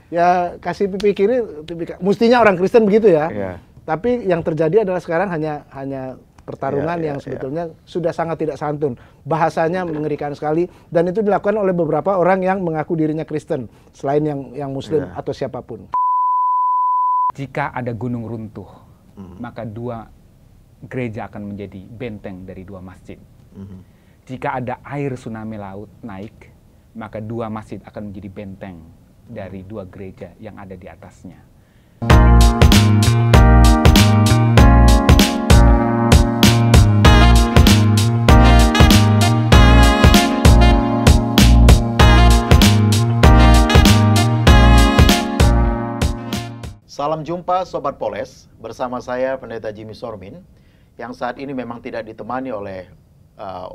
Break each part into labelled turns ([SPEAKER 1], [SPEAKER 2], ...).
[SPEAKER 1] ya kasih pipi kiri, mestinya orang Kristen begitu ya.
[SPEAKER 2] Iya.
[SPEAKER 1] Tapi yang terjadi adalah sekarang hanya pertarungan yang sebetulnya sudah sangat tidak santun. Bahasanya mengerikan sekali dan itu dilakukan oleh beberapa orang yang mengaku dirinya Kristen selain yang Muslim atau siapapun.
[SPEAKER 3] Jika ada gunung runtuh, maka dua gereja akan menjadi benteng dari dua masjid. Jika ada air tsunami laut naik, maka dua masjid akan menjadi benteng dari dua gereja yang ada di atasnya.
[SPEAKER 2] Salam jumpa Sobat Poles, bersama saya Pendeta Jimmy Sormin, yang saat ini memang tidak ditemani oleh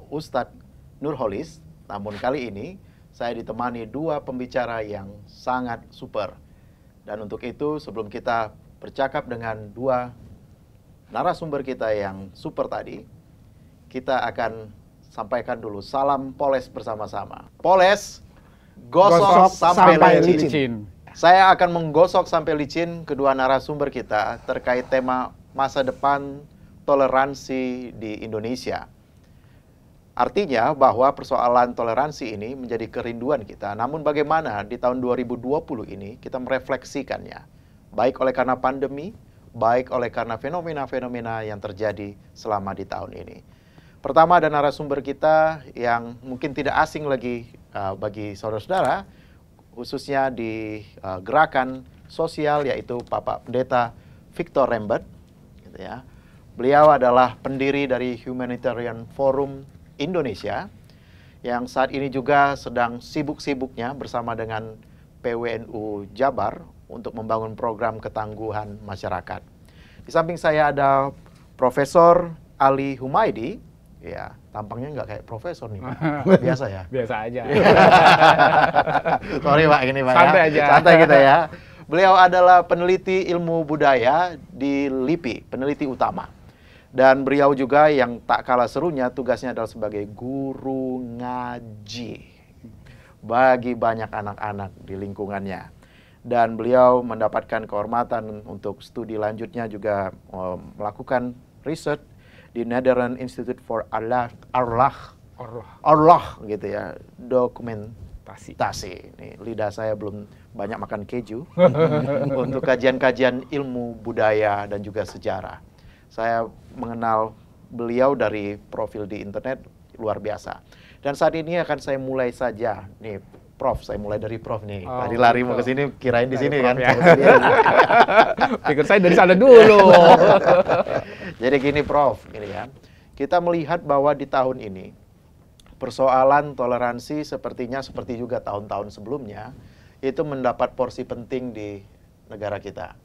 [SPEAKER 2] Ustadz Nurholis, namun kali ini saya ditemani dua pembicara yang sangat super. Dan untuk itu sebelum kita bercakap dengan dua narasumber kita yang super tadi, kita akan sampaikan dulu salam Poles bersama-sama. Poles, gosok sampai licin. Saya akan menggosok sampai licin kedua narasumber kita terkait tema masa depan toleransi di Indonesia. Artinya bahwa persoalan toleransi ini menjadi kerinduan kita. Namun bagaimana di tahun 2020 ini kita merefleksikannya. Baik oleh karena pandemi, baik oleh karena fenomena-fenomena yang terjadi selama di tahun ini. Pertama ada narasumber kita yang mungkin tidak asing lagi bagi saudara-saudara, khususnya di gerakan sosial, yaitu Bapak Pendeta Victor Rembert, gitu ya. Beliau adalah pendiri dari Humanitarian Forum Indonesia, yang saat ini juga sedang sibuk-sibuknya bersama dengan PWNU Jabar untuk membangun program ketangguhan masyarakat. Di samping saya ada Profesor Ali Humaydi, ya, tampangnya nggak kayak profesor nih, Pak. Biasa ya?
[SPEAKER 3] Biasa aja.
[SPEAKER 2] Sorry Pak, ini Pak.
[SPEAKER 3] Santai
[SPEAKER 2] ya.
[SPEAKER 3] aja.
[SPEAKER 2] Santai kita ya. Beliau adalah peneliti ilmu budaya di LIPI, peneliti utama. Dan beliau juga yang tak kalah serunya tugasnya adalah sebagai guru ngaji bagi banyak anak-anak di lingkungannya. Dan beliau mendapatkan kehormatan untuk studi lanjutnya juga melakukan research di Netherlands Institute for Allah gitu ya, dokumentasi. Nih, lidah saya belum banyak makan keju untuk kajian-kajian ilmu budaya dan juga sejarah. Saya mengenal beliau dari profil di internet luar biasa. Dan saat ini akan saya mulai saja nih, Prof. Saya mulai dari Prof nih. Tadi lari mau ke sini, kirain di sini kan.
[SPEAKER 3] Ya. Pikir saya dari sana dulu.
[SPEAKER 2] Jadi gini Prof, gini ya. Kita melihat bahwa di tahun ini persoalan toleransi sepertinya seperti juga tahun-tahun sebelumnya itu mendapat porsi penting di negara kita.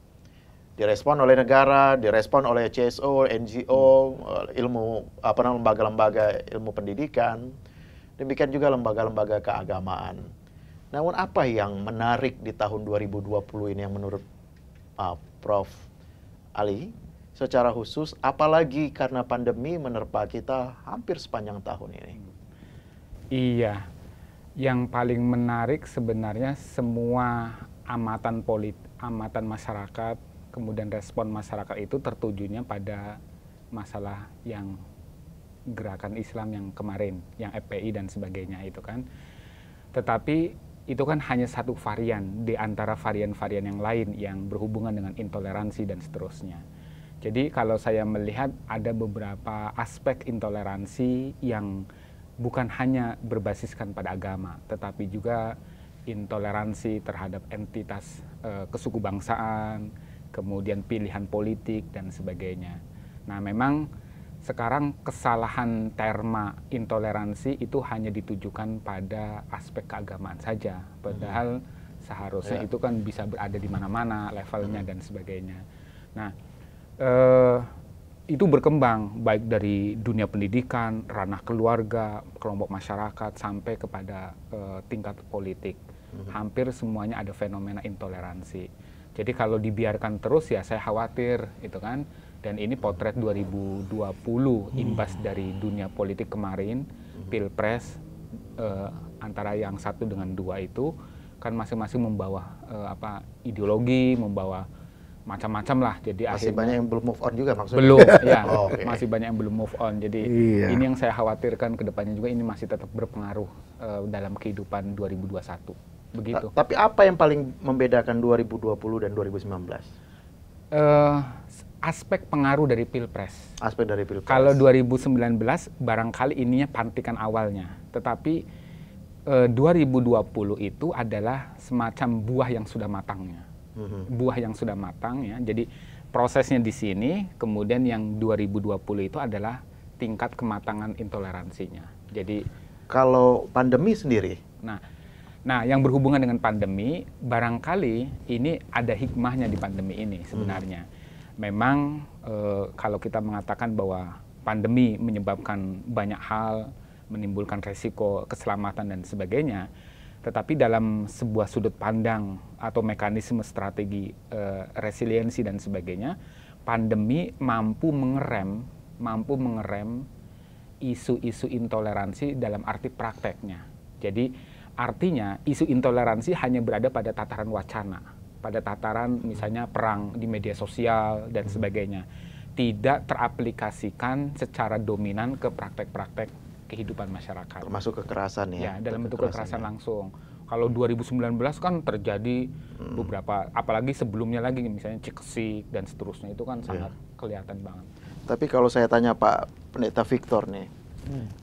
[SPEAKER 2] Direspon oleh negara, direspon oleh CSO, NGO, lembaga-lembaga ilmu pendidikan, demikian juga lembaga-lembaga keagamaan. Namun apa yang menarik di tahun 2020 ini yang menurut Prof. Ali secara khusus, apalagi karena pandemi menerpa kita hampir sepanjang tahun ini?
[SPEAKER 3] Iya, yang paling menarik sebenarnya semua amatan masyarakat, kemudian respon masyarakat itu tertujunya pada masalah yang gerakan Islam yang kemarin, yang FPI dan sebagainya itu kan. Tetapi itu kan hanya satu varian di antara varian-varian yang lain yang berhubungan dengan intoleransi dan seterusnya. Jadi kalau saya melihat ada beberapa aspek intoleransi yang bukan hanya berbasiskan pada agama, tetapi juga intoleransi terhadap entitas kesukubangsaan, kemudian pilihan politik dan sebagainya. Nah, memang sekarang kesalahan terma intoleransi itu hanya ditujukan pada aspek keagamaan saja, padahal seharusnya itu kan bisa berada di mana-mana levelnya dan sebagainya. Nah, itu berkembang baik dari dunia pendidikan, ranah keluarga, kelompok masyarakat sampai kepada tingkat politik. Hampir semuanya ada fenomena intoleransi. Jadi kalau dibiarkan terus ya saya khawatir itu kan. Dan ini potret 2020 imbas dari dunia politik kemarin, Pilpres antara yang 1 dengan 2 itu kan masing-masing membawa ideologi, membawa macam-macam lah. Jadi
[SPEAKER 2] Masih
[SPEAKER 3] akhirnya
[SPEAKER 2] banyak yang belum move on juga maksudnya.
[SPEAKER 3] belum, ya,
[SPEAKER 2] Oh, oke.
[SPEAKER 3] masih banyak yang belum move on. Jadi
[SPEAKER 1] Iya.
[SPEAKER 3] ini yang saya khawatirkan ke depannya juga, ini masih tetap berpengaruh dalam kehidupan 2021. Begitu.
[SPEAKER 2] Tapi apa yang paling membedakan 2020 dan 2019?
[SPEAKER 3] Aspek pengaruh dari Pilpres.
[SPEAKER 2] Aspek dari Pilpres.
[SPEAKER 3] Kalau 2019 barangkali ininya pantikan awalnya, tetapi 2020 itu adalah semacam buah yang sudah matangnya. Buah yang sudah matang ya. Jadi prosesnya di sini, kemudian yang 2020 itu adalah tingkat kematangan intoleransinya. Jadi
[SPEAKER 2] kalau pandemi sendiri,
[SPEAKER 3] nah yang berhubungan dengan pandemi, barangkali ini ada hikmahnya di pandemi ini sebenarnya. Memang kalau kita mengatakan bahwa pandemi menyebabkan banyak hal, menimbulkan resiko keselamatan dan sebagainya, tetapi dalam sebuah sudut pandang atau mekanisme strategi resiliensi dan sebagainya, pandemi mampu mengerem isu-isu intoleransi dalam arti prakteknya. Jadi artinya isu intoleransi hanya berada pada tataran wacana, pada tataran misalnya perang di media sosial dan sebagainya, tidak teraplikasikan secara dominan ke praktek-praktek kehidupan masyarakat.
[SPEAKER 2] termasuk kekerasan ya?
[SPEAKER 3] Ya, dalam bentuk kekerasan langsung. Kalau 2019 kan terjadi beberapa, apalagi sebelumnya lagi misalnya Cikeasik dan seterusnya, itu kan sangat kelihatan banget.
[SPEAKER 2] Tapi kalau saya tanya Pak Pendeta Victor nih,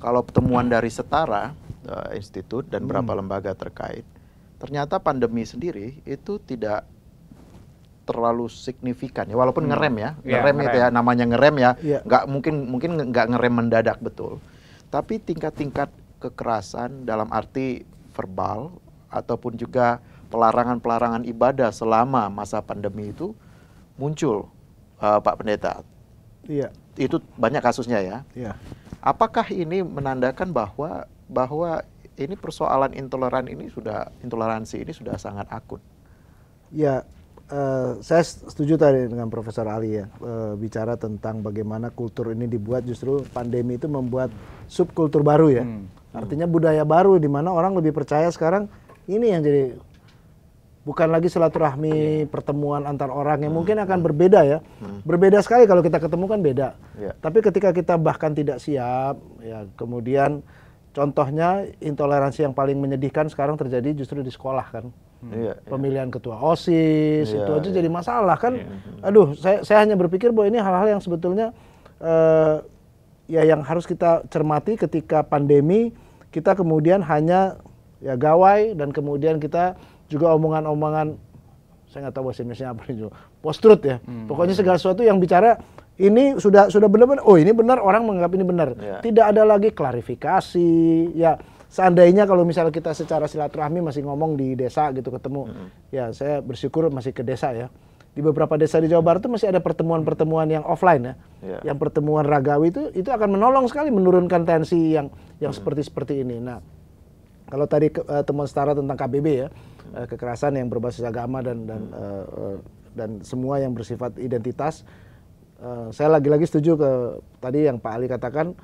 [SPEAKER 2] kalau temuan dari Setara Institut dan beberapa lembaga terkait, ternyata pandemi sendiri itu tidak terlalu signifikan ya, walaupun ngerem ya, ngerem itu ya, namanya ngerem ya, nggak mungkin nggak ngerem mendadak betul, tapi tingkat-tingkat kekerasan dalam arti verbal ataupun juga pelarangan-pelarangan ibadah selama masa pandemi itu muncul, Pak Pendeta.
[SPEAKER 1] Iya.
[SPEAKER 2] Itu banyak kasusnya ya.
[SPEAKER 1] Iya.
[SPEAKER 2] Apakah ini menandakan bahwa ini persoalan intoleransi ini sudah sangat akut?
[SPEAKER 1] Ya, saya setuju tadi dengan Profesor Ali ya, bicara tentang bagaimana kultur ini dibuat, justru pandemi itu membuat subkultur baru ya. Artinya budaya baru di mana orang lebih percaya sekarang ini yang jadi bukan lagi silaturahmi, pertemuan antar orang yang mungkin akan berbeda ya. Berbeda sekali kalau kita ketemu kan beda. Tapi ketika kita bahkan tidak siap, ya kemudian contohnya intoleransi yang paling menyedihkan sekarang terjadi justru di sekolah kan. Pemilihan ketua OSIS itu aja jadi masalah kan. Aduh, saya hanya berpikir bahwa ini hal-hal yang sebetulnya ya yang harus kita cermati ketika pandemi, kita kemudian hanya ya gawai, dan kemudian kita juga omongan-omongan, saya nggak tahu bahasa Indonesia apa nih, post-truth ya. Pokoknya segala sesuatu yang bicara ini sudah benar-benar, oh ini benar, orang menganggap ini benar. Tidak ada lagi klarifikasi. Ya seandainya kalau misalnya kita secara silaturahmi masih ngomong di desa gitu ketemu, ya saya bersyukur masih ke desa ya. Di beberapa desa di Jawa Barat itu masih ada pertemuan-pertemuan yang offline ya. Yang pertemuan ragawi itu akan menolong sekali menurunkan tensi yang seperti ini. Nah, kalau tadi temuan Setara tentang KBB ya, kekerasan yang berbasis agama dan semua yang bersifat identitas, saya lagi-lagi setuju ke tadi yang Pak Ali katakan,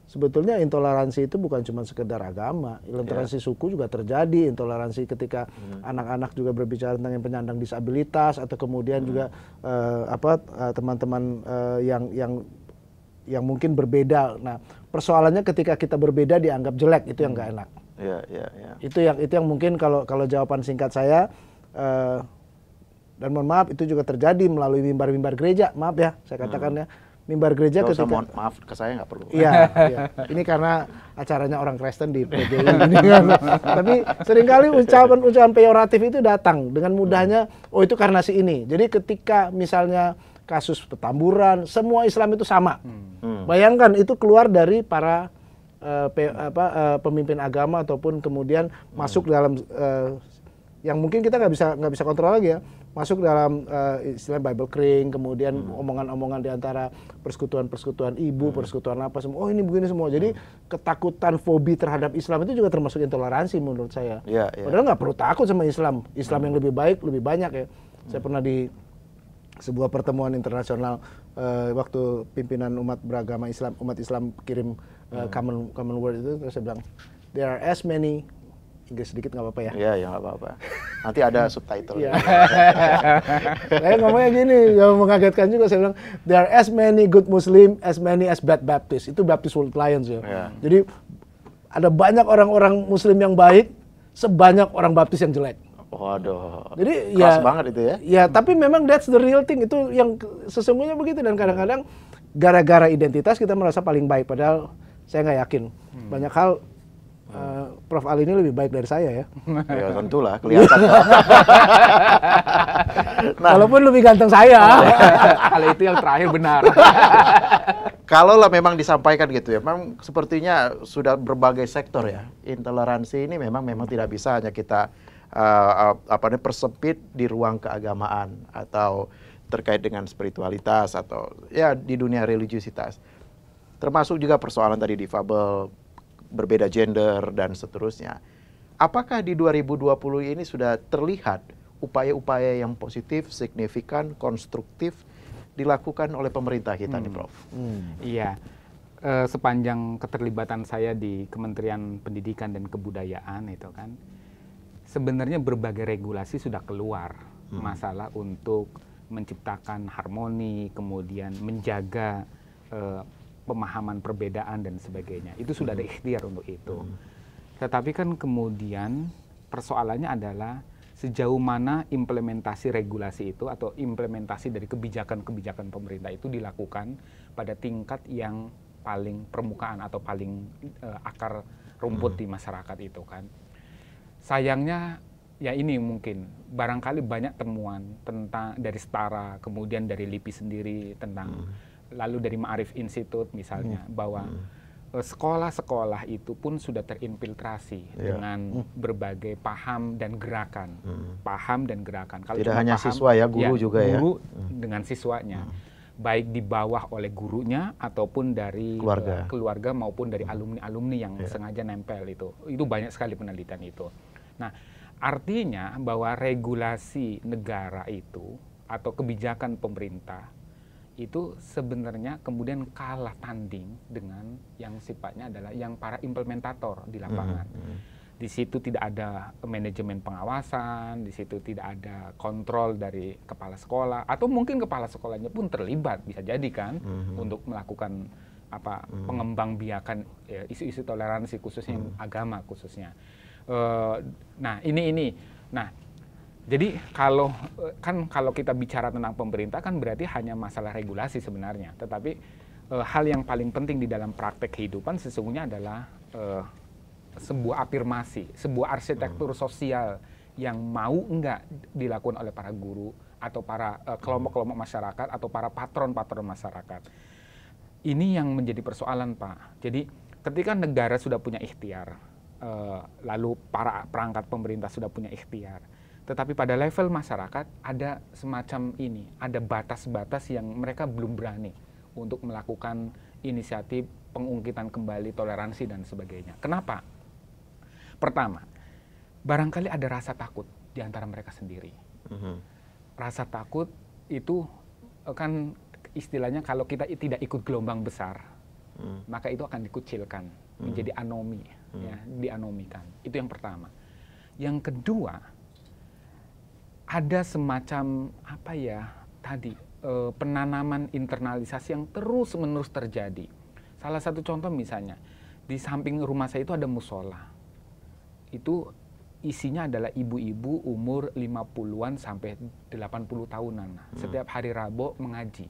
[SPEAKER 1] sebetulnya intoleransi itu bukan cuma sekedar agama, intoleransi suku juga terjadi, intoleransi ketika anak-anak juga berbicara tentang yang penyandang disabilitas, atau kemudian juga teman-teman yang mungkin berbeda. Nah, persoalannya ketika kita berbeda dianggap jelek, itu yang nggak enak. Itu yang mungkin kalau jawaban singkat saya, dan mohon maaf itu juga terjadi melalui mimbar-mimbar gereja, maaf ya saya katakan ya. Mimbar gereja
[SPEAKER 2] Gak
[SPEAKER 1] ketika
[SPEAKER 2] maaf ke saya nggak perlu.
[SPEAKER 1] Iya. Ini karena acaranya orang Kristen di PGI ini kan. Tapi seringkali ucapan peyoratif itu datang dengan mudahnya, oh itu karena si ini. Jadi ketika misalnya kasus Petamburan, semua Islam itu sama. Bayangkan itu keluar dari para pemimpin agama ataupun kemudian masuk dalam yang mungkin kita nggak bisa kontrol lagi ya, masuk dalam istilah Bible Cring, kemudian omongan-omongan di antara persekutuan ibu, persekutuan apa semua, oh ini begini semua. Jadi ketakutan, fobi terhadap Islam itu juga termasuk intoleransi menurut saya. Padahal nggak perlu takut sama Islam yang lebih baik, lebih banyak ya. Saya pernah di sebuah pertemuan internasional waktu pimpinan umat Islam kirim common word itu, terus saya bilang there are as many Inggris sedikit nggak apa-apa ya?
[SPEAKER 2] Iya, ya nggak apa-apa. Nanti ada subtitle.
[SPEAKER 1] Iya. Saya ngomongnya gini, yang mengagetkan juga, saya bilang, there are as many good Muslim, as many as bad Baptist. Itu Baptist World Alliance ya.
[SPEAKER 2] Iya.
[SPEAKER 1] Jadi ada banyak orang-orang Muslim yang baik, sebanyak orang Baptis yang jelek.
[SPEAKER 2] Waduh.
[SPEAKER 1] Jadi
[SPEAKER 2] keras
[SPEAKER 1] ya,
[SPEAKER 2] banget itu ya.
[SPEAKER 1] Ya, tapi memang that's the real thing. Itu yang sesungguhnya begitu. Dan kadang-kadang gara-gara identitas kita merasa paling baik. Padahal saya nggak yakin. Banyak hal Prof. Ali ini lebih baik dari saya ya.
[SPEAKER 2] Ya tentulah, kelihatan.
[SPEAKER 1] Walaupun lebih ganteng saya.
[SPEAKER 3] Kalau itu yang terakhir benar.
[SPEAKER 2] Kalau lah memang disampaikan gitu ya, memang sepertinya sudah berbagai sektor ya. Intoleransi ini memang tidak bisa hanya kita persempit di ruang keagamaan atau terkait dengan spiritualitas atau ya di dunia religiusitas. Termasuk juga persoalan tadi difabel, berbeda gender dan seterusnya. Apakah di 2020 ini sudah terlihat upaya-upaya yang positif, signifikan, konstruktif dilakukan oleh pemerintah kita nih, Prof?
[SPEAKER 3] Iya, sepanjang keterlibatan saya di Kementerian Pendidikan dan Kebudayaan itu kan, sebenarnya berbagai regulasi sudah keluar masalah untuk menciptakan harmoni, kemudian menjaga pemahaman perbedaan dan sebagainya. Itu sudah ada ikhtiar untuk itu. Tetapi kan kemudian persoalannya adalah sejauh mana implementasi regulasi itu atau implementasi dari kebijakan-kebijakan pemerintah itu dilakukan pada tingkat yang paling permukaan atau paling akar rumput di masyarakat itu kan. Sayangnya ya ini mungkin barangkali banyak temuan tentang dari Setara, kemudian dari LIPI sendiri tentang lalu dari Ma'arif Institute misalnya bahwa sekolah-sekolah itu pun sudah terinfiltrasi dengan berbagai paham dan gerakan. Paham dan gerakan. Kalau
[SPEAKER 2] tidak
[SPEAKER 3] cuma
[SPEAKER 2] hanya
[SPEAKER 3] paham,
[SPEAKER 2] siswa ya, guru juga ya.
[SPEAKER 3] Guru dengan siswanya. Baik di bawah oleh gurunya ataupun dari keluarga maupun dari alumni-alumni yang sengaja nempel itu. Itu banyak sekali penelitian itu. Nah, artinya bahwa regulasi negara itu atau kebijakan pemerintah itu sebenarnya kemudian kalah tanding dengan yang sifatnya adalah yang para implementator di lapangan. Di situ tidak ada manajemen pengawasan, di situ tidak ada kontrol dari kepala sekolah, atau mungkin kepala sekolahnya pun terlibat, bisa jadi kan, untuk melakukan pengembangbiakan isu-isu toleransi khususnya agama khususnya. Nah ini. Nah, jadi kalau kita bicara tentang pemerintah kan berarti hanya masalah regulasi sebenarnya. Tetapi hal yang paling penting di dalam praktek kehidupan sesungguhnya adalah sebuah afirmasi, sebuah arsitektur sosial yang mau enggak dilakukan oleh para guru atau para kelompok-kelompok masyarakat atau para patron-patron masyarakat. Ini yang menjadi persoalan, Pak. Jadi ketika negara sudah punya ikhtiar, lalu para perangkat pemerintah sudah punya ikhtiar, tetapi pada level masyarakat ada semacam ini, ada batas-batas yang mereka belum berani untuk melakukan inisiatif pengungkitan kembali toleransi dan sebagainya. Kenapa? Pertama, barangkali ada rasa takut di antara mereka sendiri. Rasa takut itu kan istilahnya kalau kita tidak ikut gelombang besar, maka itu akan dikucilkan, menjadi anomi, ya, dianomikan. Itu yang pertama. Yang kedua, ada semacam penanaman internalisasi yang terus-menerus terjadi. Salah satu contoh misalnya, di samping rumah saya itu ada musola. Itu isinya adalah ibu-ibu umur 50-an sampai 80 tahunan. Setiap hari Rabu mengaji.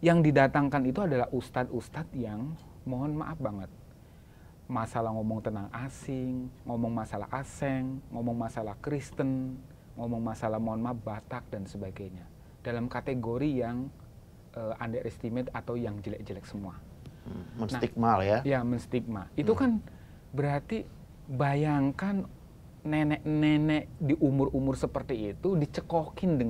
[SPEAKER 3] Yang didatangkan itu adalah ustadz-ustadz yang mohon maaf banget. Masalah ngomong tentang asing, ngomong masalah aseng, ngomong masalah Kristen, ngomong masalah mohon maaf Batak dan sebagainya. Dalam kategori yang underestimate atau yang jelek-jelek semua.
[SPEAKER 2] Menstigma lah ya.
[SPEAKER 3] Ya, menstigma. Itu kan berarti bayangkan nenek-nenek di umur-umur seperti itu dicekokin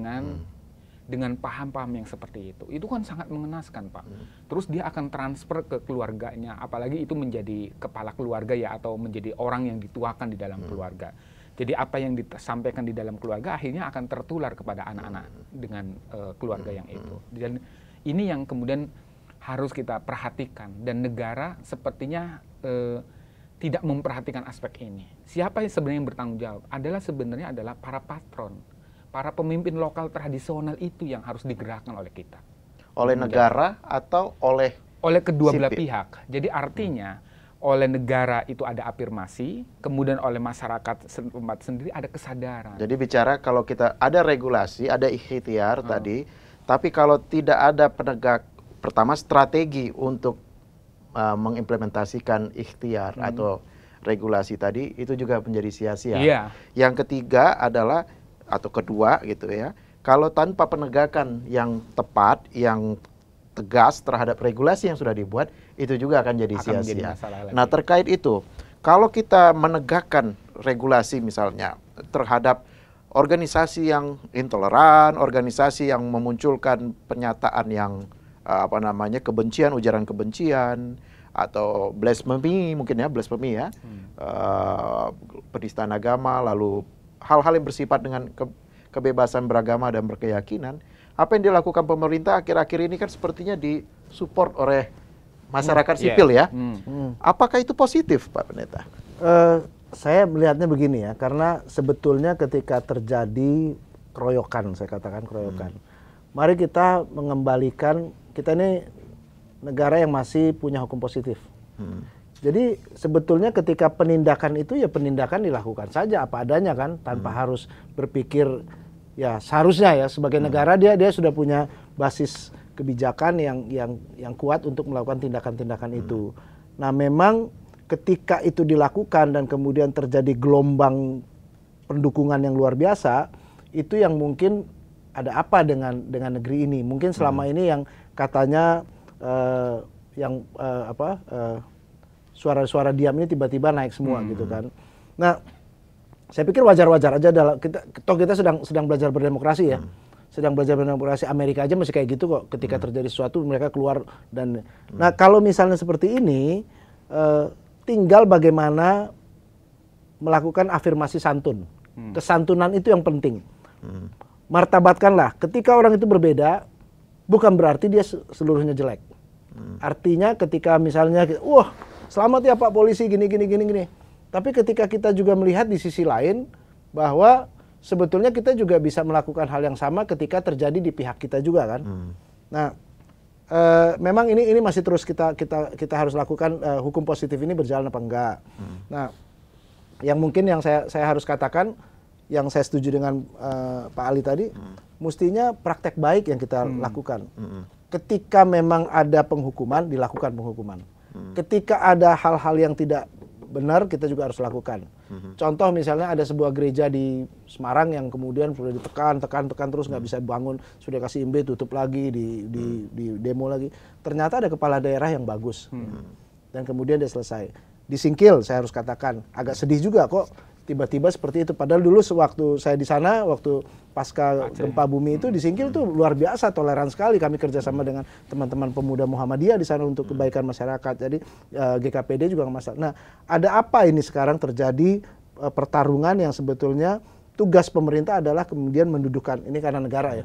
[SPEAKER 3] dengan paham-paham yang seperti itu. Itu kan sangat mengenaskan, Pak. Terus dia akan transfer ke keluarganya, apalagi itu menjadi kepala keluarga ya, atau menjadi orang yang dituakan di dalam keluarga. Jadi apa yang disampaikan di dalam keluarga akhirnya akan tertular kepada anak-anak dengan keluarga yang itu. Dan ini yang kemudian harus kita perhatikan. Dan negara sepertinya tidak memperhatikan aspek ini. Siapa yang sebenarnya yang bertanggung jawab? Sebenarnya adalah para patron, para pemimpin lokal tradisional itu yang harus digerakkan oleh kita.
[SPEAKER 2] Oleh negara atau oleh
[SPEAKER 3] kedua belah
[SPEAKER 2] sipil?
[SPEAKER 3] pihak. Jadi artinya oleh negara itu ada afirmasi, kemudian oleh masyarakat setempat sendiri ada kesadaran.
[SPEAKER 2] Jadi bicara kalau kita ada regulasi, ada ikhtiar tadi, tapi kalau tidak ada penegak, pertama strategi untuk mengimplementasikan ikhtiar atau regulasi tadi, itu juga menjadi sia-sia.
[SPEAKER 3] Iya.
[SPEAKER 2] Yang ketiga adalah, atau kedua gitu ya, kalau tanpa penegakan yang tepat, yang tegas terhadap regulasi yang sudah dibuat, itu juga akan jadi sia-sia. Nah, terkait itu, kalau kita menegakkan regulasi misalnya terhadap organisasi yang intoleran, organisasi yang memunculkan pernyataan yang kebencian, ujaran kebencian, atau blasphemy mungkin ya, penistaan agama, lalu hal-hal yang bersifat dengan kebebasan beragama dan berkeyakinan, apa yang dilakukan pemerintah akhir-akhir ini kan sepertinya disupport oleh masyarakat sipil ya. Apakah itu positif, Pak Pendeta?
[SPEAKER 1] Saya melihatnya begini ya, karena sebetulnya ketika terjadi keroyokan, saya katakan keroyokan, mari kita mengembalikan, kita ini negara yang masih punya hukum positif. Jadi sebetulnya ketika penindakan itu ya penindakan dilakukan saja apa adanya kan, tanpa harus berpikir ya seharusnya ya sebagai negara dia sudah punya basis kebijakan yang kuat untuk melakukan tindakan-tindakan itu. Nah, memang ketika itu dilakukan dan kemudian terjadi gelombang pendukungan yang luar biasa, itu yang mungkin ada apa dengan negeri ini? Mungkin selama ini yang katanya suara-suara diam ini tiba-tiba naik semua gitu kan. Nah, saya pikir wajar-wajar aja kita sedang belajar berdemokrasi ya. Sedang belajar berdemokrasi. Amerika aja masih kayak gitu kok. Ketika terjadi sesuatu mereka keluar dan nah, kalau misalnya seperti ini tinggal bagaimana melakukan afirmasi santun. Kesantunan itu yang penting. Martabatkanlah. Ketika orang itu berbeda, bukan berarti dia seluruhnya jelek. Artinya ketika misalnya, wah selamat ya Pak polisi gini. Tapi ketika kita juga melihat di sisi lain bahwa sebetulnya kita juga bisa melakukan hal yang sama ketika terjadi di pihak kita juga kan. Nah, memang ini masih terus kita harus lakukan, hukum positif ini berjalan apa enggak. Nah, yang mungkin yang saya harus katakan, yang saya setuju dengan Pak Ali tadi, mestinya praktek baik yang kita lakukan. Ketika memang ada penghukuman, dilakukan penghukuman. Ketika ada hal-hal yang tidak benar, kita juga harus lakukan. Contoh misalnya ada sebuah gereja di Semarang yang kemudian sudah ditekan terus nggak bisa bangun, sudah kasih imbe tutup lagi, di demo lagi. Ternyata ada kepala daerah yang bagus, dan kemudian dia selesai. Disingkil, saya harus katakan, agak sedih juga kok tiba-tiba seperti itu. Padahal dulu sewaktu saya di sana, waktu pasca gempa bumi itu disingkil tuh luar biasa, toleran sekali. Kami kerjasama dengan teman-teman pemuda Muhammadiyah di sana untuk kebaikan masyarakat. Jadi GKPD juga nggak masalah. Nah, ada apa ini sekarang terjadi pertarungan yang sebetulnya tugas pemerintah adalah kemudian mendudukan ini karena negara ya.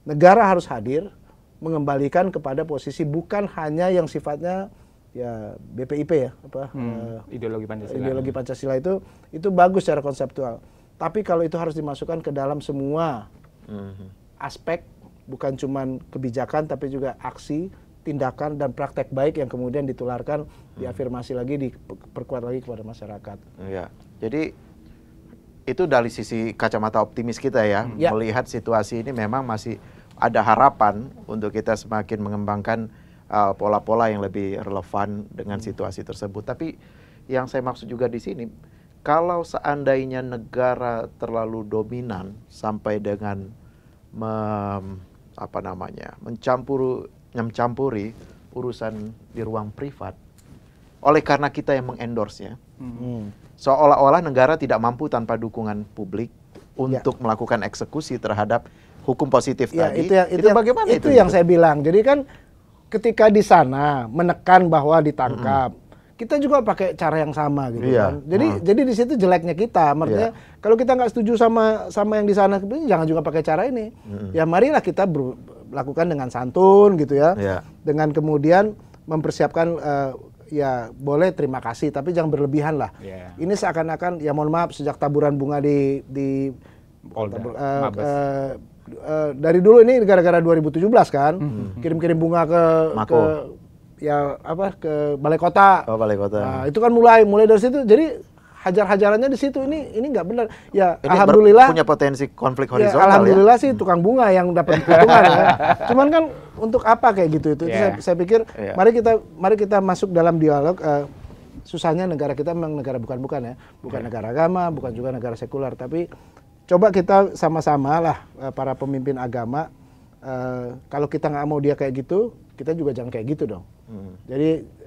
[SPEAKER 1] Negara harus hadir mengembalikan kepada posisi bukan hanya yang sifatnya ya BPIP ya
[SPEAKER 3] ideologi Pancasila.
[SPEAKER 1] Ideologi Pancasila itu bagus secara konseptual. Tapi kalau itu harus dimasukkan ke dalam semua aspek, bukan cuman kebijakan tapi juga aksi, tindakan dan praktek baik yang kemudian ditularkan, diafirmasi lagi, diperkuat lagi kepada masyarakat.
[SPEAKER 2] Ya. Jadi itu dari sisi kacamata optimis kita ya, melihat situasi ini memang masih ada harapan untuk kita semakin mengembangkan pola-pola yang lebih relevan dengan situasi tersebut. Tapi yang saya maksud juga di sini, kalau seandainya negara terlalu dominan sampai dengan mencampuri urusan di ruang privat, oleh karena kita yang mengendorse-nya, seolah-olah negara tidak mampu tanpa dukungan publik untuk melakukan eksekusi terhadap hukum positif tadi. Itu bagaimana itu?
[SPEAKER 1] Itu yang saya bilang. Jadi kan ketika di sana menekan bahwa ditangkap, kita juga pakai cara yang sama gitu kan. Jadi di situ jeleknya kita. Maksudnya kalau kita nggak setuju sama yang di sana, jangan juga pakai cara ini. Ya marilah kita lakukan dengan santun gitu ya. Dengan kemudian mempersiapkan ya boleh terima kasih, tapi jangan berlebihan lah.
[SPEAKER 3] Yeah.
[SPEAKER 1] Ini seakan-akan ya mohon maaf sejak taburan bunga di
[SPEAKER 3] Polda, Mabes.
[SPEAKER 1] Dari dulu ini gara-gara 2017 kan, kirim-kirim bunga ke ya apa ke balai kota.
[SPEAKER 2] Oh, balai kota.
[SPEAKER 1] Nah, itu kan mulai dari situ. Jadi hajar-hajarannya di situ ini nggak benar. Ya
[SPEAKER 2] Ini
[SPEAKER 1] alhamdulillah
[SPEAKER 2] punya potensi konflik
[SPEAKER 1] ya,
[SPEAKER 2] horizontal
[SPEAKER 1] alhamdulillah sih tukang bunga yang dapat keuntungan ya. Cuman kan untuk apa kayak gitu itu
[SPEAKER 3] Yeah.
[SPEAKER 1] saya pikir
[SPEAKER 2] Yeah.
[SPEAKER 1] mari kita masuk dalam dialog. Susahnya negara kita memang negara bukan ya, bukan negara agama, bukan juga negara sekuler, tapi coba kita sama-sama lah para pemimpin agama, kalau kita nggak mau dia kayak gitu, kita juga jangan kayak gitu dong. Jadi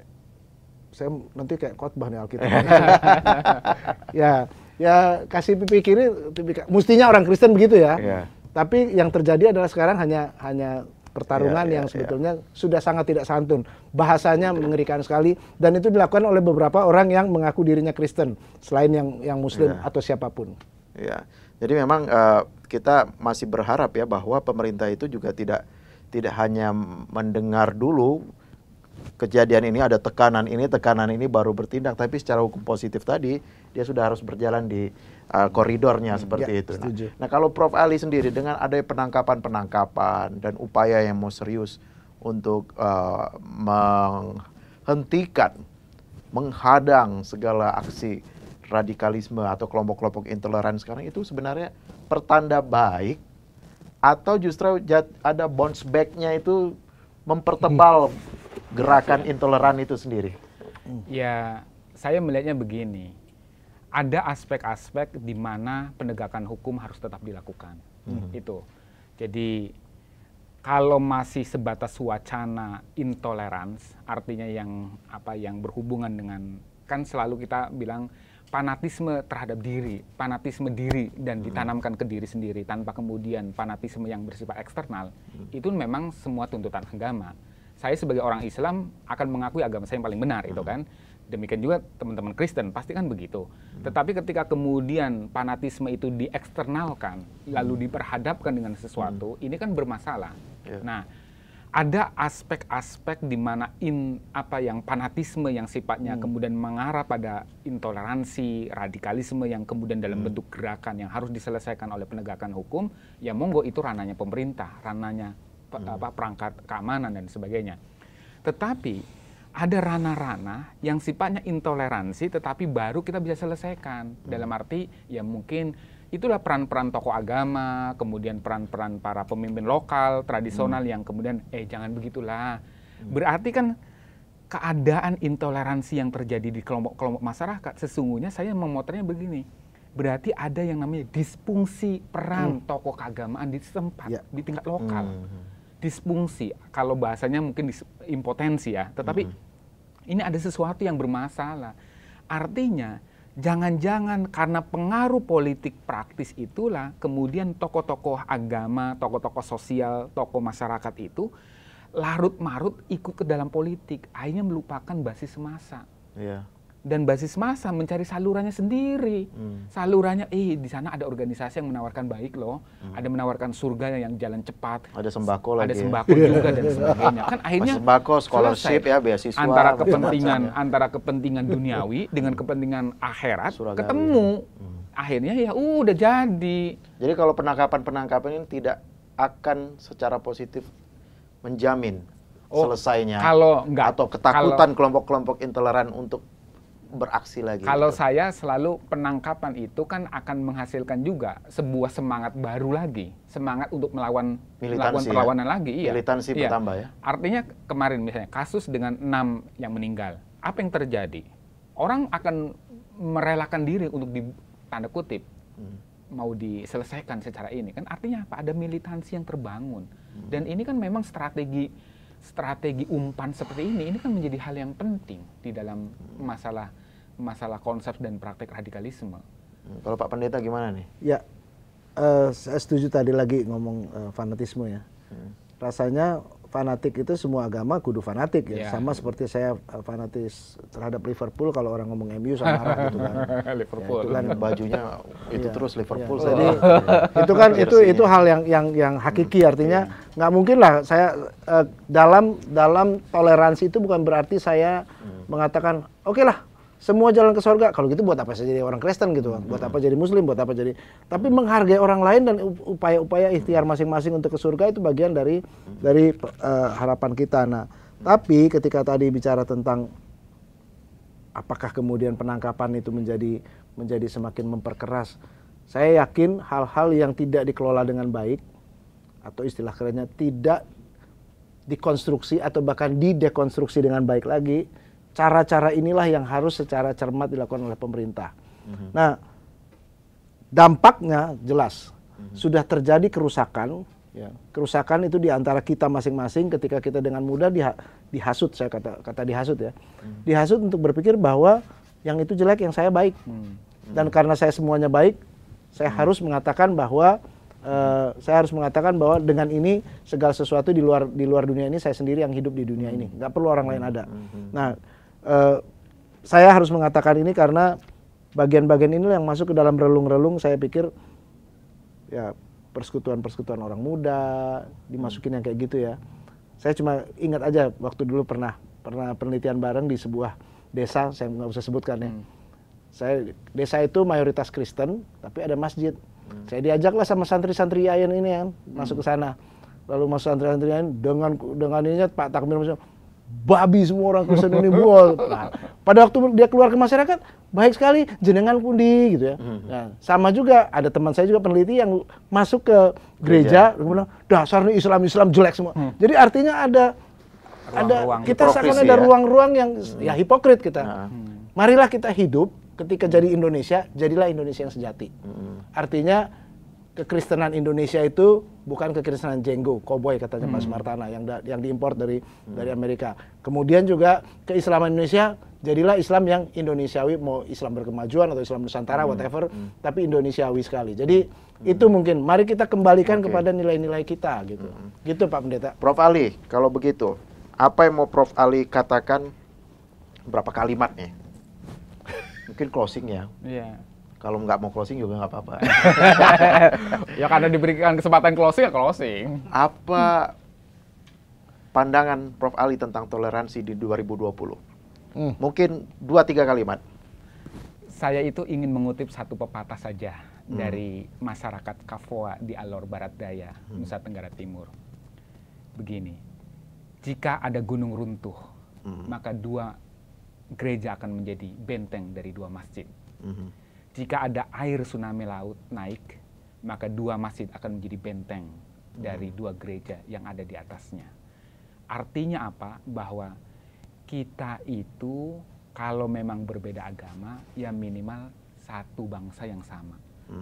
[SPEAKER 1] saya nanti kayak khotbah nih Alkitab. ya kasih pipi kiri, mestinya orang Kristen begitu ya.
[SPEAKER 2] Yeah.
[SPEAKER 1] Tapi yang terjadi adalah sekarang hanya pertarungan
[SPEAKER 2] Yeah,
[SPEAKER 1] yang sebetulnya sudah sangat tidak santun. Bahasanya mengerikan sekali dan itu dilakukan oleh beberapa orang yang mengaku dirinya Kristen selain yang Muslim atau siapapun.
[SPEAKER 2] Ya, jadi memang kita masih berharap ya bahwa pemerintah itu juga tidak hanya mendengar dulu kejadian ini, ada tekanan ini baru bertindak, tapi secara hukum positif tadi dia sudah harus berjalan di koridornya seperti
[SPEAKER 1] ya,
[SPEAKER 2] itu.
[SPEAKER 1] setuju.
[SPEAKER 2] Nah, kalau Prof Ali sendiri dengan ada penangkapan dan upaya yang mau serius untuk menghentikan, menghadang segala aksi radikalisme atau kelompok-kelompok intoleran sekarang, itu sebenarnya pertanda baik atau justru ada bounce back-nya itu mempertebal gerakan intoleran itu sendiri?
[SPEAKER 3] Ya, saya melihatnya begini. Ada aspek-aspek di mana penegakan hukum harus tetap dilakukan. Itu. Jadi kalau masih sebatas wacana intolerans, artinya yang berhubungan dengan, kan selalu kita bilang fanatisme terhadap diri, fanatisme diri dan ditanamkan ke diri sendiri tanpa kemudian fanatisme yang bersifat eksternal, itu memang semua tuntutan agama. Saya sebagai orang Islam akan mengakui agama saya yang paling benar, itu kan. Demikian juga teman-teman Kristen, pasti kan begitu. Tetapi ketika kemudian fanatisme itu dieksternalkan, lalu diperhadapkan dengan sesuatu, ini kan bermasalah. Nah, ada aspek-aspek di mana yang fanatisme yang sifatnya kemudian mengarah pada intoleransi, radikalisme yang kemudian dalam bentuk gerakan yang harus diselesaikan oleh penegakan hukum, ya monggo itu ranahnya pemerintah, ranahnya perangkat keamanan dan sebagainya. Tetapi ada ranah-ranah yang sifatnya intoleransi tetapi baru kita bisa selesaikan. Dalam arti ya mungkin itulah peran-peran tokoh agama, kemudian peran-peran para pemimpin lokal, tradisional yang kemudian jangan begitulah. Berarti kan keadaan intoleransi yang terjadi di kelompok-kelompok masyarakat, sesungguhnya saya memotretnya begini. Berarti ada yang namanya disfungsi peran tokoh keagamaan di setempat, di tingkat lokal. Disfungsi, kalau bahasanya mungkin impotensi ya, tetapi ini ada sesuatu yang bermasalah. Artinya jangan-jangan karena pengaruh politik praktis itulah kemudian tokoh-tokoh agama, tokoh-tokoh sosial, tokoh masyarakat itu larut-marut ikut ke dalam politik, akhirnya melupakan basis massa. Dan basis massa mencari salurannya sendiri. Salurannya, di sana ada organisasi yang menawarkan baik loh, ada menawarkan surga yang jalan cepat,
[SPEAKER 2] ada sembako lagi,
[SPEAKER 3] ada sembako juga dan sebagainya. Kan akhirnya
[SPEAKER 2] sembako, scholarship ya, beasiswa,
[SPEAKER 3] antara kepentingan duniawi dengan kepentingan akhirat ketemu. Akhirnya ya udah jadi.
[SPEAKER 2] Jadi kalau penangkapan ini tidak akan secara positif menjamin selesainya atau ketakutan kelompok-kelompok intoleran untuk beraksi lagi.
[SPEAKER 3] Kalau saya selalu penangkapan itu kan akan menghasilkan juga sebuah semangat baru lagi, semangat untuk melawan perlawanan lagi.
[SPEAKER 2] Militansi bertambah ya.
[SPEAKER 3] Artinya kemarin misalnya kasus dengan 6 yang meninggal, apa yang terjadi? Orang akan merelakan diri untuk tanda kutip mau diselesaikan secara ini kan, artinya apa? Ada militansi yang terbangun. Dan ini kan memang strategi umpan seperti ini kan menjadi hal yang penting di dalam masalah konsep dan praktek radikalisme.
[SPEAKER 2] Kalau Pak Pendeta gimana nih?
[SPEAKER 1] Ya, saya setuju tadi lagi ngomong fanatisme ya. Rasanya fanatik itu semua agama kudu fanatik ya. Sama seperti saya fanatis terhadap Liverpool, kalau orang ngomong MU sama marah gitu kan.
[SPEAKER 3] Liverpool.
[SPEAKER 1] Ya, itu kan
[SPEAKER 2] bajunya itu terus Liverpool.
[SPEAKER 1] Jadi itu kan itu hal yang hakiki, artinya nggak mungkin lah saya dalam toleransi itu bukan berarti saya mengatakan oke lah semua jalan ke surga. Kalau gitu buat apa saya jadi orang Kristen gitu, buat apa jadi Muslim, buat apa jadi. Tapi menghargai orang lain dan upaya-upaya ikhtiar masing-masing untuk ke surga itu bagian dari harapan kita. Nah, tapi ketika tadi bicara tentang apakah kemudian penangkapan itu menjadi semakin memperkeras, saya yakin hal-hal yang tidak dikelola dengan baik atau istilah kerennya tidak dikonstruksi atau bahkan didekonstruksi dengan baik lagi. Cara-cara inilah yang harus secara cermat dilakukan oleh pemerintah. Nah, dampaknya jelas sudah terjadi kerusakan. Ya, kerusakan itu di antara kita masing-masing ketika kita dengan mudah dihasut, saya kata dihasut ya, dihasut untuk berpikir bahwa yang itu jelek, yang saya baik. Dan karena saya semuanya baik, saya harus mengatakan bahwa dengan ini segala sesuatu di luar dunia ini saya sendiri yang hidup di dunia ini, nggak perlu orang lain ada. Nah, saya harus mengatakan ini karena bagian-bagian ini yang masuk ke dalam relung-relung, saya pikir ya persekutuan-persekutuan orang muda dimasukin yang kayak gitu ya. Saya cuma ingat aja waktu dulu pernah penelitian bareng di sebuah desa, saya nggak usah sebutkan ya. Desa itu mayoritas Kristen tapi ada masjid. Saya diajaklah sama santri-santri Yayan ini yang masuk ke sana. Lalu masuk santri-santri Yayan dengan ininya Pak Takmir masuk, babi semua orang Kristen ini buat. Nah, pada waktu dia keluar ke masyarakat, baik sekali, jenengan pundi gitu ya. Nah, sama juga ada teman saya juga peneliti yang masuk ke gereja, kemudian dasarnya Islam jelek semua. Jadi artinya ada kita seakan ada ruang-ruang yang ya hipokrit kita. Marilah kita hidup ketika jadi Indonesia, jadilah Indonesia yang sejati. Artinya kekristenan Indonesia itu bukan kekristenan jenggo, koboi katanya Pak Sumartana yang diimpor dari Amerika. Kemudian juga keislaman Indonesia, jadilah Islam yang Indonesiawi, mau Islam berkemajuan atau Islam Nusantara whatever, tapi Indonesiawi sekali. Jadi itu mungkin mari kita kembalikan kepada nilai-nilai kita gitu. Gitu Pak Pendeta.
[SPEAKER 2] Prof Ali, kalau begitu, apa yang mau Prof Ali katakan berapa kalimat nih? Mungkin closing ya.
[SPEAKER 3] Iya.
[SPEAKER 2] Kalau nggak mau closing juga nggak apa-apa.
[SPEAKER 3] Ya karena diberikan kesempatan closing ya closing.
[SPEAKER 2] Apa pandangan Prof Ali tentang toleransi di 2020? Mungkin 2-3 kalimat.
[SPEAKER 3] Saya itu ingin mengutip satu pepatah saja dari masyarakat Kafua di Alor Barat Daya, Nusa Tenggara Timur. Begini, jika ada gunung runtuh, maka 2 gereja akan menjadi benteng dari 2 masjid. Jika ada air tsunami laut naik, maka 2 masjid akan menjadi benteng dari 2 gereja yang ada di atasnya. Artinya apa? Bahwa kita itu kalau memang berbeda agama, ya minimal satu bangsa yang sama,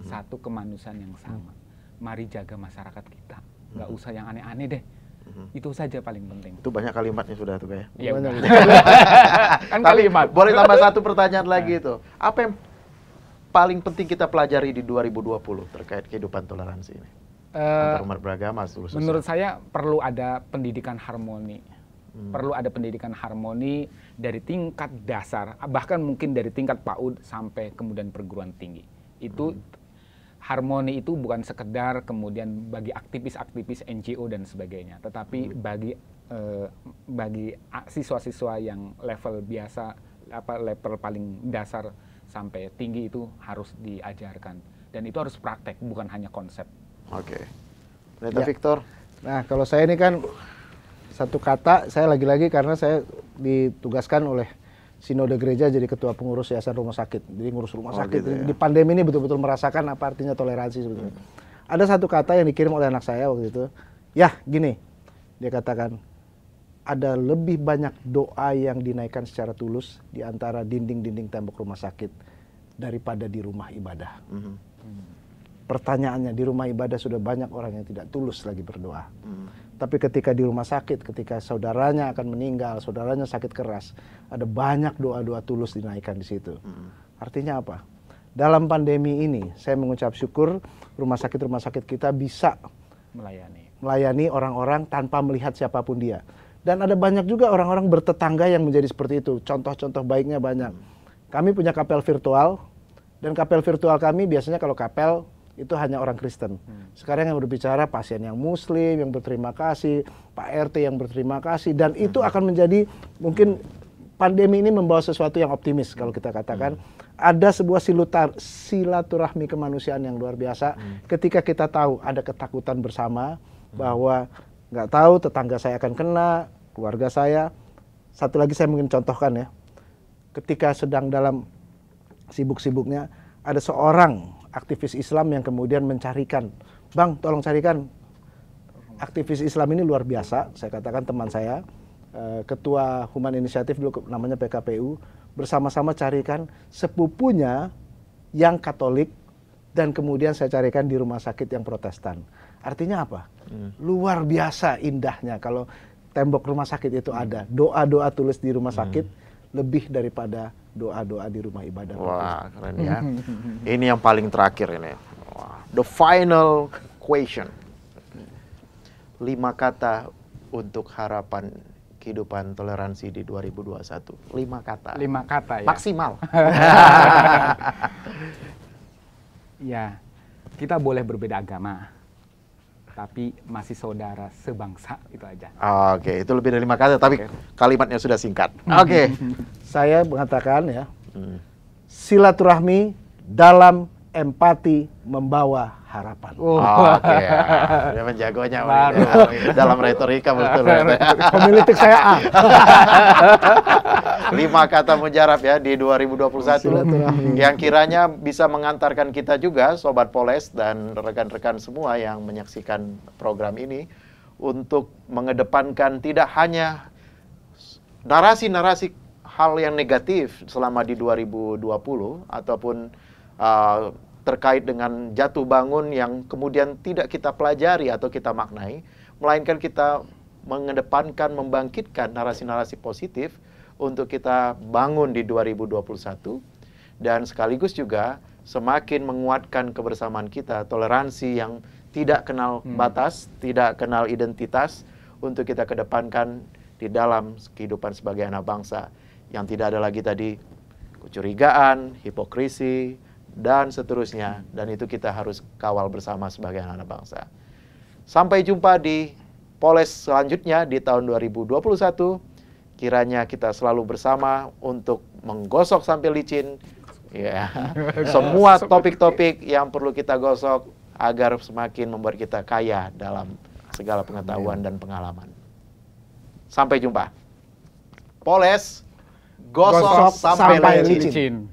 [SPEAKER 3] satu kemanusiaan yang sama. Mari jaga masyarakat kita, nggak usah yang aneh-aneh deh. Itu saja paling penting.
[SPEAKER 2] Itu banyak kalimatnya sudah tuh kayak.
[SPEAKER 3] Ya udah. Kan kalimat.
[SPEAKER 2] Boleh tambah satu pertanyaan lagi itu. Apa yang paling penting kita pelajari di 2020 terkait kehidupan toleransi ini? Antar umat beragama khususnya.
[SPEAKER 3] Menurut saya perlu ada pendidikan harmoni. Perlu ada pendidikan harmoni dari tingkat dasar, bahkan mungkin dari tingkat PAUD sampai kemudian perguruan tinggi. Itu harmoni itu bukan sekedar kemudian bagi aktivis-aktivis NGO dan sebagainya, tetapi bagi siswa-siswa yang level biasa, level paling dasar sampai tinggi itu harus diajarkan, dan itu harus praktek, bukan hanya konsep.
[SPEAKER 2] Oke. Pendeta Victor.
[SPEAKER 1] Nah, kalau saya ini kan satu kata, saya lagi-lagi karena saya ditugaskan oleh Sinode Gereja jadi ketua pengurus yayasan rumah sakit. Jadi ngurus rumah sakit.
[SPEAKER 2] Gitu ya.
[SPEAKER 1] Di pandemi ini betul-betul merasakan apa artinya toleransi sebetulnya. Ada satu kata yang dikirim oleh anak saya waktu itu. Ya, gini. Dia katakan, ada lebih banyak doa yang dinaikkan secara tulus di antara dinding-dinding tembok rumah sakit daripada di rumah ibadah. Pertanyaannya, di rumah ibadah sudah banyak orang yang tidak tulus lagi berdoa. Tapi ketika di rumah sakit, ketika saudaranya akan meninggal, saudaranya sakit keras, ada banyak doa-doa tulus dinaikkan di situ. Artinya apa? Dalam pandemi ini, saya mengucap syukur rumah sakit kita bisa melayani orang-orang tanpa melihat siapapun dia. Dan ada banyak juga orang-orang bertetangga yang menjadi seperti itu. Contoh-contoh baiknya banyak. Kami punya kapel virtual, dan kapel virtual kami biasanya kalau kapel itu hanya orang Kristen. Sekarang yang berbicara pasien yang Muslim, yang berterima kasih, Pak RT yang berterima kasih, dan itu akan menjadi mungkin pandemi ini membawa sesuatu yang optimis kalau kita katakan. Ada sebuah silaturahmi kemanusiaan yang luar biasa ketika kita tahu ada ketakutan bersama bahwa nggak tahu tetangga saya akan kena, keluarga saya. Satu lagi saya mungkin contohkan ya, ketika sedang dalam sibuk-sibuknya ada seorang aktivis Islam yang kemudian mencarikan, Bang tolong carikan. Aktivis Islam ini luar biasa, saya katakan teman saya, ketua Human Initiative dulu namanya PKPU, bersama-sama carikan sepupunya yang Katolik dan kemudian saya carikan di rumah sakit yang Protestan. Artinya apa? Luar biasa indahnya kalau tembok rumah sakit itu ada. Doa-doa tulis di rumah sakit lebih daripada doa-doa di rumah ibadah.
[SPEAKER 2] Wah, keren ya. Ini yang paling terakhir ini. Wah, the final question. 5 kata untuk harapan kehidupan toleransi di 2021. 5 kata.
[SPEAKER 3] 5 kata ya.
[SPEAKER 2] Maksimal.
[SPEAKER 3] Ya, kita boleh berbeda agama, tapi masih saudara sebangsa, itu aja.
[SPEAKER 2] Oke, itu lebih dari 5 kata, tapi kalimatnya sudah singkat. Oke.
[SPEAKER 1] Saya mengatakan ya, silaturahmi dalam empati membawa harapan.
[SPEAKER 2] Oke, dia menjagonya dalam retorika betul.
[SPEAKER 1] Pemilitik saya A.
[SPEAKER 2] 5 kata mujarab ya di 2021 yang kiranya bisa mengantarkan kita juga Sobat Poles dan rekan-rekan semua yang menyaksikan program ini untuk mengedepankan tidak hanya narasi-narasi hal yang negatif selama di 2020 ataupun terkait dengan jatuh bangun yang kemudian tidak kita pelajari atau kita maknai, melainkan kita mengedepankan, membangkitkan narasi-narasi positif untuk kita bangun di 2021 dan sekaligus juga semakin menguatkan kebersamaan kita, toleransi yang tidak kenal batas, tidak kenal identitas untuk kita kedepankan di dalam kehidupan sebagai anak bangsa yang tidak ada lagi tadi kecurigaan, hipokrisi, dan seterusnya. Dan itu kita harus kawal bersama sebagai anak bangsa. Sampai jumpa di Poles selanjutnya di tahun 2021. Kiranya kita selalu bersama untuk menggosok sampai licin. Ya, semua topik-topik yang perlu kita gosok agar semakin membuat kita kaya dalam segala pengetahuan dan pengalaman. Sampai jumpa. Poles, gosok sampai licin.